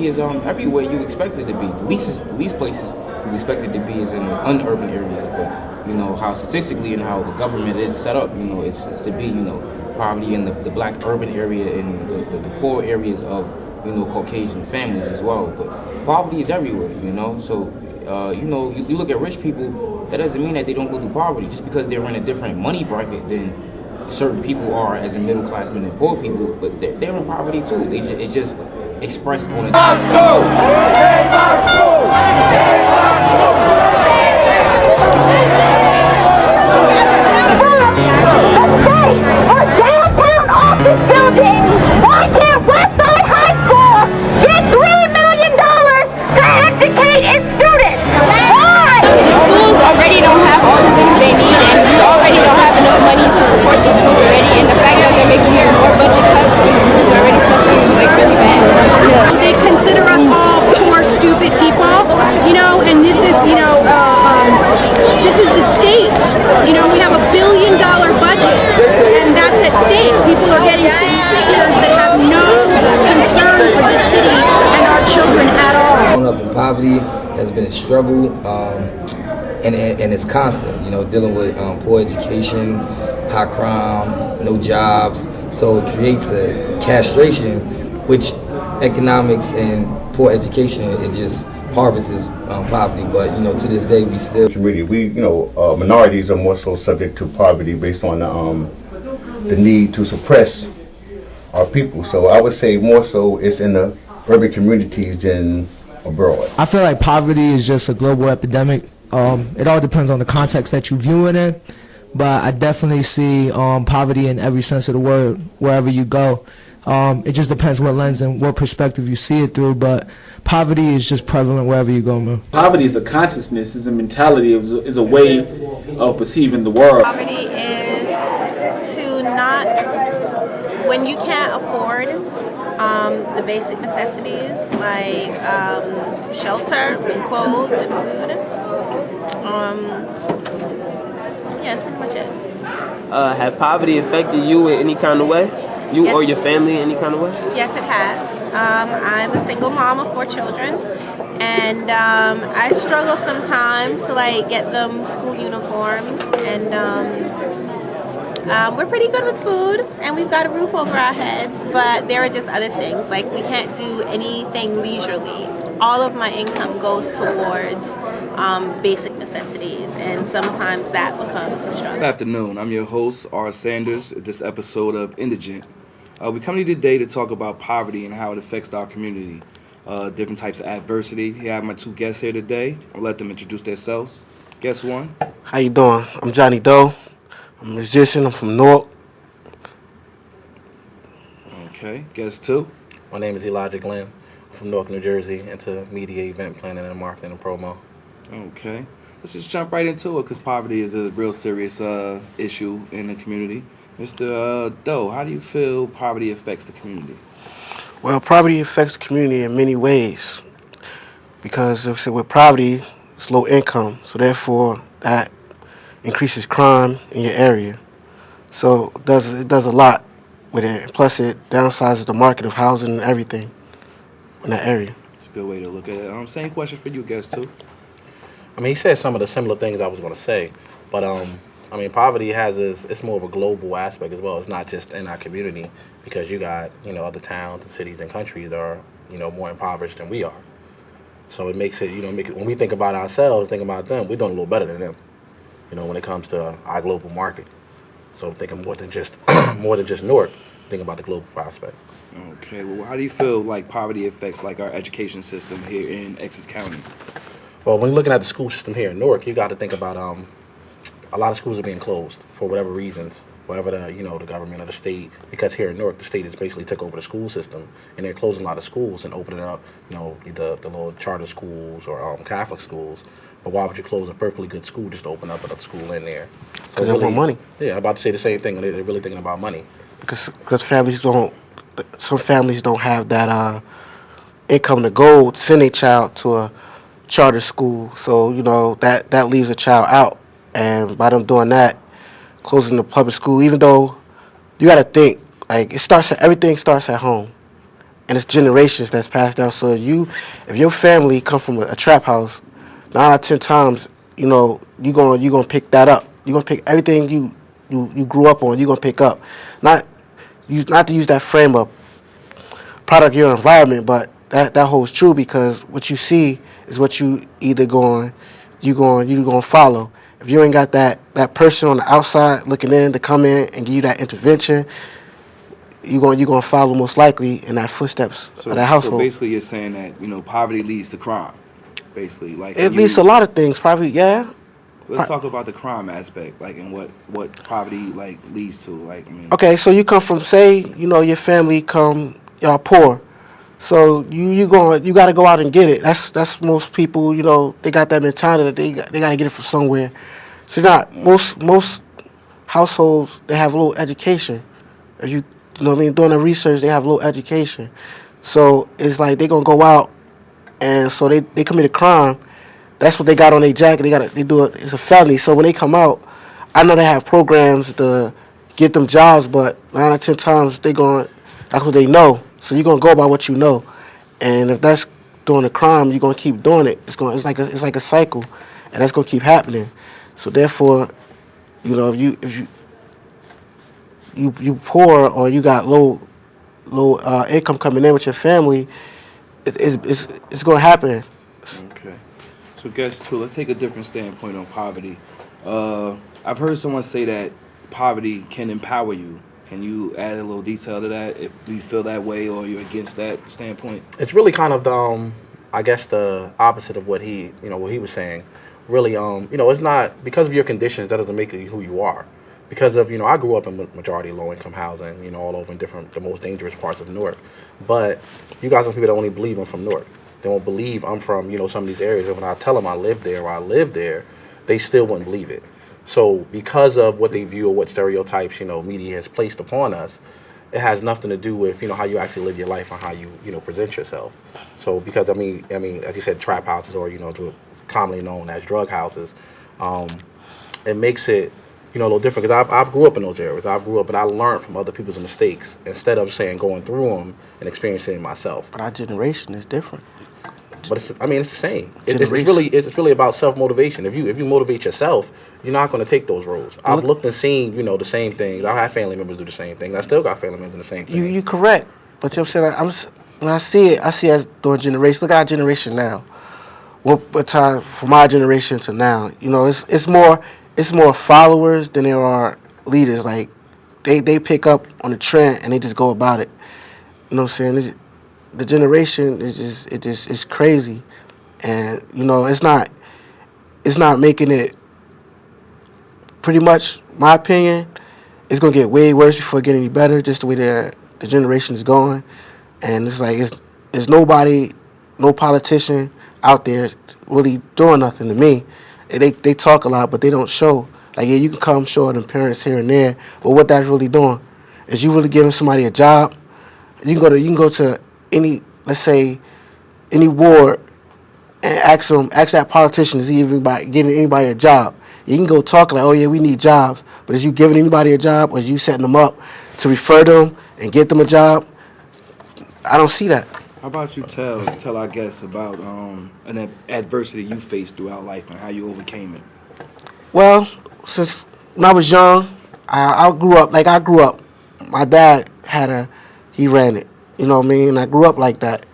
poverty is everywhere you expect it to be. The least places you expect it to be is in the unurban areas. But you know how statistically and how the government is set up, you know, it's to be, you know, poverty in the black urban area and the poor areas of, you know, Caucasian families as well. But poverty is everywhere, you know. So you know, you look at rich people. That doesn't mean that they don't go through poverty. Just because they're in a different money bracket than certain people are as in middle class men and poor people, but they're in poverty too. It's just expressed on a downtown office building. Why can't Westside High School get $3 million to educate its students? Why? The schools already don't have all the things they need, and we already don't have enough money to support the schools already. And the fact that they're making even more budget cuts when the schools are already suffering is like really bad. They consider us all poor, stupid people, you know, and this is, you know, this is the state. You know, we have $1 billion budget, and that's at stake. People are getting city figures that have no concern for the city and our children at all. Growing up in poverty has been a struggle, and it's constant. You know, dealing with poor education, high crime, no jobs. So it creates a castration, which economics and poor education, it just harvests poverty. But you know, to this day, we still community. We, you know, minorities are more so subject to poverty based on the need to suppress our people. So I would say more so it's in the urban communities than abroad. I feel like poverty is just a global epidemic. It all depends on the context that you view it in, but I definitely see poverty in every sense of the word wherever you go. It just depends what lens and what perspective you see it through, but poverty is just prevalent wherever you go, man. Poverty is a consciousness, is a mentality, is a way of perceiving the world. Poverty is to not, when you can't afford the basic necessities like shelter and clothes and food. Yeah, that's pretty much it. Have poverty affected you in any kind of way? You yes. Or your family in any kind of way? Yes, it has. I'm a single mom of 4 children, and I struggle sometimes to like get them school uniforms, and we're pretty good with food, and we've got a roof over our heads, but there are just other things, like we can't do anything leisurely. All of my income goes towards basic necessities, and sometimes that becomes a struggle. Good afternoon. I'm your host, R. Sanders, at this episode of Indigent. We come to you today to talk about poverty and how it affects our community, different types of adversity. Here I have my 2 guests here today. I'll let them introduce themselves. Guest 1. How you doing? I'm Johnny Doe. I'm a musician. I'm from Newark. Okay. Guest 2. My name is Elijah Glenn. I'm from Newark, New Jersey, into media, event planning, and marketing and promo. Okay. Let's just jump right into it because poverty is a real serious issue in the community. Mr. Doe, how do you feel poverty affects the community? Well, poverty affects the community in many ways because with poverty, it's low income, so therefore that increases crime in your area. So it does a lot with it. Plus, it downsizes the market of housing and everything in that area. It's a good way to look at it. Same question for you guys too. I mean, he said some of the similar things I was going to say, but I mean, poverty it's more of a global aspect as well. It's not just in our community because you got, you know, other towns and cities and countries that are, you know, more impoverished than we are. So it makes it, you know, when we think about ourselves, think about them, we're doing a little better than them, you know, when it comes to our global market. So I'm thinking more than just Newark, think about the global prospect. Okay, well, how do you feel like poverty affects like our education system here in Essex County? Well, when you're looking at the school system here in Newark, you got to think about a lot of schools are being closed for whatever reasons, whatever the government or the state, because here in Newark, the state has basically took over the school system, and they're closing a lot of schools and opening up, you know, either the little charter schools or Catholic schools. But why would you close a perfectly good school just to open up another school in there? Because they want money. Yeah, I'm about to say the same thing. They're really thinking about money. Because some families don't have that income to go to send a child to a charter school, so you know that leaves a child out. And by them doing that, closing the public school, even though you got to think like everything starts at home, and it's generations that's passed down. So if your family come from a trap house, 9 out of 10 times, you know, you gonna pick that up. You are gonna pick everything you grew up on. You are gonna pick up, not to use that frame of product of your environment, but that holds true because what you see is what you either you going to follow. If you ain't got that person on the outside looking in to come in and give you that intervention, you going to follow most likely in that footsteps of that household. So basically, you're saying that poverty leads to crime. Basically, like it leads to a lot of things. Probably, yeah. Let's talk about the crime aspect, like, and what poverty like leads to, like. I mean. Okay, so you come from, say, your family y'all poor, so you got to go out and get it. That's most people. They got that mentality that they got to get it from somewhere. So not most households, they have a little education. If you know what I mean, doing the research, they have a little education. So it's like they gonna go out, and so they commit a crime. That's what they got on their jacket. They do it. It's a felony. So when they come out, I know they have programs to get them jobs, but 9 out of 10 times that's what they know. So you're gonna go by what you know, and if that's doing a crime, you're gonna keep doing it. It's like a cycle, and that's gonna keep happening. So therefore, if you poor or you got low income coming in with your family, it's gonna happen. Okay. So guess too, let's take a different standpoint on poverty. I've heard someone say that poverty can empower you. Can you add a little detail to that? Do you feel that way, or you're against that standpoint? It's really kind of I guess the opposite of what he was saying. Really, it's not because of your conditions that doesn't make you who you are. Because of, I grew up in majority low-income housing, all over in the most dangerous parts of Newark. But you got some people that only believe I'm from Newark. They won't believe I'm from, some of these areas. And when I tell them I live there or I live there, they still wouldn't believe it. So because of what they view or what stereotypes, media has placed upon us, it has nothing to do with, how you actually live your life and how you, present yourself. So because, I mean, as you said, trap houses or, commonly known as drug houses, it makes it, a little different, because I've grew up in those areas. I've grew up, and I learned from other people's mistakes instead of going through them and experiencing it myself. But our generation is different. But it's the same. It's really about self motivation. If you motivate yourself, you're not going to take those roads. I've looked and seen the same things. I have family members do the same thing. I still got family members do the same thing. You correct, but I'm saying when I see it as doing generations. Look at our generation now. What time from our generation to now? It's more followers than there are leaders. Like they pick up on the trend and they just go about it. You know what I'm saying? The generation is it's crazy, and it's not making it. Pretty much, my opinion, it's gonna get way worse before it get any better. Just the way the generation is going, and it's like there's nobody, no politician out there really doing nothing to me. They talk a lot, but they don't show. Like, yeah, you can come show them parents here and there, but what that's really doing is you really giving somebody a job. You can go to any, let's say, any ward and ask that politician is he getting anybody a job. You can go talk like, oh yeah, we need jobs, but is you giving anybody a job, or is you setting them up to refer them and get them a job? I don't see that. How about you tell our guests about an adversity you faced throughout life and how you overcame it? Well, since when I was young, I grew up. My dad he ran it. You know what I mean? I grew up like that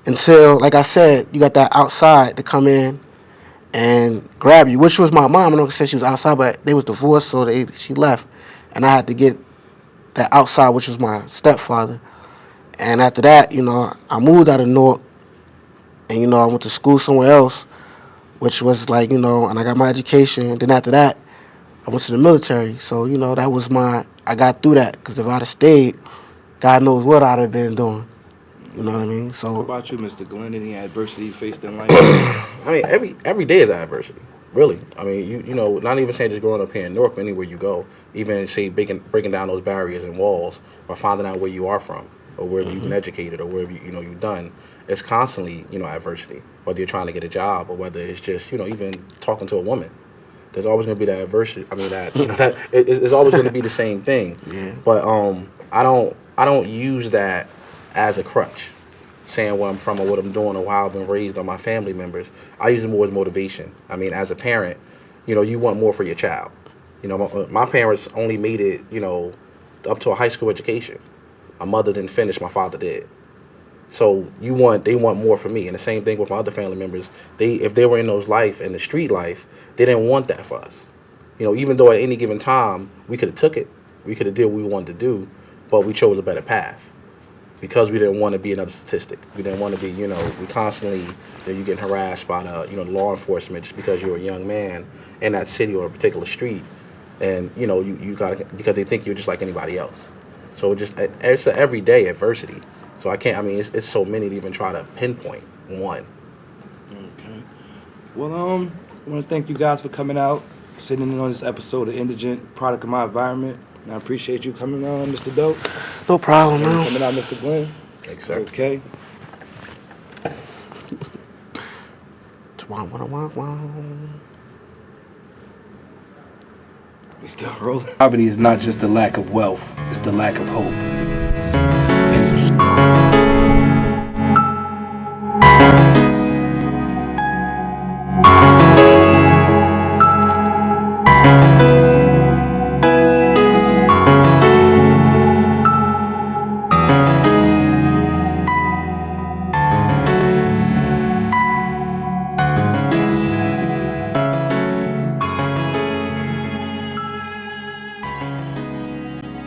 until, like I said, you got that outside to come in and grab you, which was my mom. I know she was outside, but they was divorced, so she left, and I had to get that outside, which was my stepfather. And after that, I moved out of Newark, and, I went to school somewhere else, which was like, and I got my education. Then after that, I went to the military. So, that was I got through that, because if I'd have stayed, God knows what I'd have been doing. You know what I mean? So. What about you, Mr. Glenn? Any adversity you faced in life? I mean, every day is adversity. Really. I mean, not even saying just growing up here in Newark, but anywhere you go, even, say, breaking down those barriers and walls, or finding out where you are from, or wherever you've been educated, or wherever you've done, it's constantly adversity. Whether you're trying to get a job, or whether it's just even talking to a woman, there's always going to be that adversity. I mean, it's always going to be the same thing. Yeah. But I don't use that as a crutch. saying where I'm from or what I'm doing or how I've been raised or my family members. I use it more as motivation. I mean, as a parent, you know, you want more for your child. You know, my parents only made it, you know, up to a high school education. My mother didn't finish, my father did. So they want more from me. And the same thing with my other family members. If they were in those life, in the street life, they didn't want that for us. You know, even though at any given time, we could have took it, we could have did what we wanted to do, but we chose a better path. Because we didn't want to be another statistic. We didn't want to be, you know, we constantly, you know, you getting harassed by the, you know, law enforcement just because you're a young man in that city or a particular street. And, you know, you got to, because they think you're just like anybody else. So it's an everyday adversity. So it's so many to even try to pinpoint one. Okay. Well, I want to thank you guys for coming out, sitting in on this episode of Indigent, Product of My Environment. And I appreciate you coming on, Mr. Dope. No problem, And man. coming out, Mr. Glenn. Thanks, sir. Okay. We still rolling. Poverty is not just the lack of wealth, it's the lack of hope.